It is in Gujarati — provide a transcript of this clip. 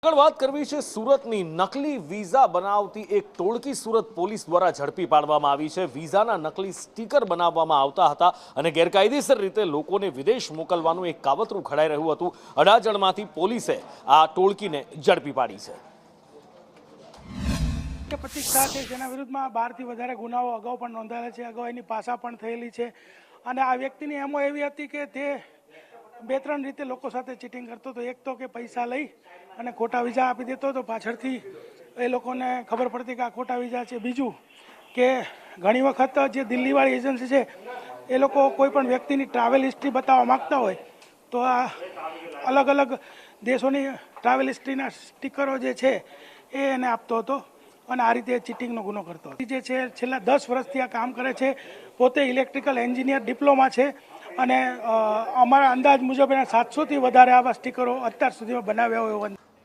આગળ વાત કરવી છે સુરતની નકલી વિઝા બનાવતી એક ટોળકી સુરત પોલીસ દ્વારા ઝડપી પાડવામાં આવી છે। વિઝાના નકલી સ્ટીકર બનાવવામાં આવતા હતા અને ગેરકાયદેસર રીતે લોકોને વિદેશ મોકલવાનું એક કાવતરું ઘડાઈ રહ્યું હતું। અડાજણમાંથી પોલીસે આ ટોળકીને ઝડપી પાડી છે। પ્રતીક્ષા છે જેના વિરુદ્ધમાં 12 થી વધારે ગુનાઓ અગાઉ પણ નોંધાયેલા છે, અગાઉ એની પાસા પણ થયેલી છે અને આ વ્યક્તિની એમો એવી હતી કે તે બે ત્રણ રીતે લોકો સાથે ચીટિંગ કરતો હતો। એક તો કે પૈસા લઈ અને ખોટા વિઝા આપી દેતો હતો, પાછળથી એ લોકોને ખબર પડતી કે આ ખોટા વિઝા છે। બીજું કે ઘણી વખત જે દિલ્હીવાળી એજન્સી છે એ લોકો કોઈ પણ વ્યક્તિની ટ્રાવેલ હિસ્ટ્રી બતાવવા માગતા હોય તો આ અલગ અલગ દેશોની ટ્રાવેલ હિસ્ટ્રીના સ્ટીકરો જે છે એ એને આપતો હતો અને આ રીતે ચીટિંગનો ગુનો કરતો હતો। જે છે છેલ્લા 10 વર્ષથી આ કામ કરે છે, પોતે ઇલેક્ટ્રિકલ એન્જિનિયર ડિપ્લોમા છે અને અમારા અંદાજ મુજબ એના 700થી વધારે આવા સ્ટીકરો અત્યાર સુધીમાં બનાવ્યા હોય।